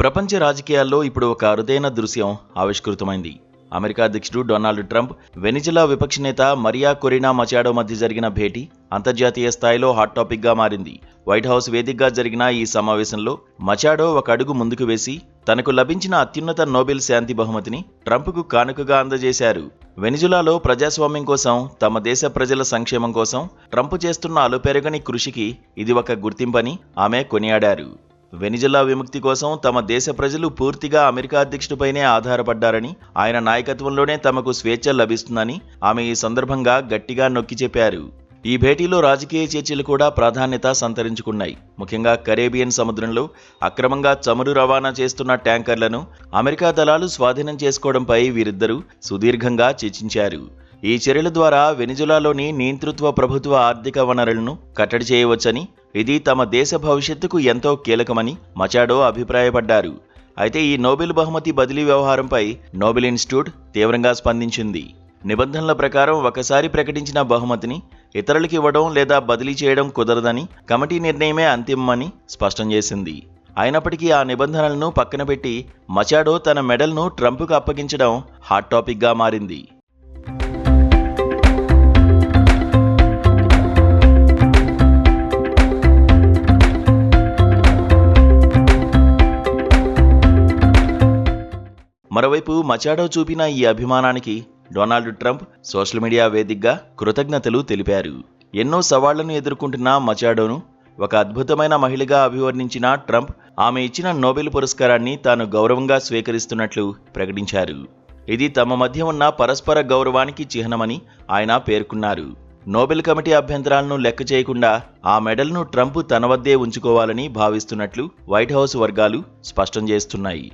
ప్రపంచ రాజకీయాల్లో ఇప్పుడు ఒక అరుదైన దృశ్యం ఆవిష్కృతమైంది. అమెరికా అధ్యక్షుడు డొనాల్డ్ ట్రంప్, వెనిజులా విపక్ష నేత మరియా కొరినా మచాడో మధ్య జరిగిన భేటీ అంతర్జాతీయ స్థాయిలో హాట్ టాపిక్ గా మారింది. వైట్ హౌస్ వేదికగా జరిగిన ఈ సమావేశంలో మచాడో ఒక అడుగు ముందుకు వేసి తనకు లభించిన అత్యున్నత నోబెల్ శాంతి బహుమతిని ట్రంప్కు కానుకగా అందజేశారు. వెనిజులాలో ప్రజాస్వామ్యం కోసం, తమ దేశ ప్రజల సంక్షేమం కోసం ట్రంప్ చేస్తున్న అలుపెరగని కృషికి ఇది ఒక గుర్తింపని ఆమె కొనియాడారు. వెనిజులా విముక్తి కోసం తమ దేశ ప్రజలు పూర్తిగా అమెరికా అధ్యక్షుడిపైనే ఆధారపడ్డారని, ఆయన నాయకత్వంలోనే తమకు స్వేచ్ఛ లభిస్తుందని ఆమె ఈ సందర్భంగా గట్టిగా నొక్కి చెప్పారు. ఈ భేటీలో రాజకీయ చర్చలు కూడా ప్రాధాన్యత సంతరించుకున్నాయి. ముఖ్యంగా కరేబియన్ సముద్రంలో అక్రమంగా చమురు రవాణా చేస్తున్న ట్యాంకర్లను అమెరికా దళాలు స్వాధీనం చేసుకోవడంపై వీరిద్దరూ సుదీర్ఘంగా చర్చించారు. ఈ చర్యల ద్వారా వెనిజులాలోని నియంతృత్వ ప్రభుత్వ ఆర్థిక వనరులను కట్టడి చేయవచ్చని, ఇది తమ దేశ భవిష్యత్తుకు ఎంతో కీలకమని మచాడో అభిప్రాయపడ్డారు. అయితే ఈ నోబెల్ బహుమతి బదిలీ వ్యవహారంపై నోబెల్ ఇన్స్టిట్యూట్ తీవ్రంగా స్పందించింది. నిబంధనల ప్రకారం ఒకసారి ప్రకటించిన బహుమతిని ఇతరులకు ఇవ్వడం లేదా బదిలీ చేయడం కుదరదని, కమిటీ నిర్ణయమే అంతిమమని స్పష్టం చేసింది. అయినప్పటికీ ఆ నిబంధనలను పక్కన పెట్టి మచాడో తన మెడల్ను ట్రంప్కు అప్పగించడం హాట్ టాపిక్గా మారింది. మరోవైపు మచాడో చూపిన ఈ అభిమానానికి డొనాల్డ్ ట్రంప్ సోషల్ మీడియా వేదికగా కృతజ్ఞతలు తెలిపారు. ఎన్నో సవాళ్లను ఎదుర్కొంటున్న మచాడోను ఒక అద్భుతమైన మహిళగా అభివర్ణించిన ట్రంప్, ఆమె ఇచ్చిన నోబెల్ పురస్కారాన్ని తాను గౌరవంగా స్వీకరిస్తున్నట్లు ప్రకటించారు. ఇది తమ మధ్య ఉన్న పరస్పర గౌరవానికి చిహ్నమని ఆయన పేర్కొన్నారు. నోబెల్ కమిటీ అభ్యంతరాలను లెక్క చేయకుండా ఆ మెడల్ను ట్రంప్ తన వద్దే ఉంచుకోవాలని భావిస్తున్నట్లు వైట్ హౌస్ వర్గాలు స్పష్టం చేస్తున్నాయి.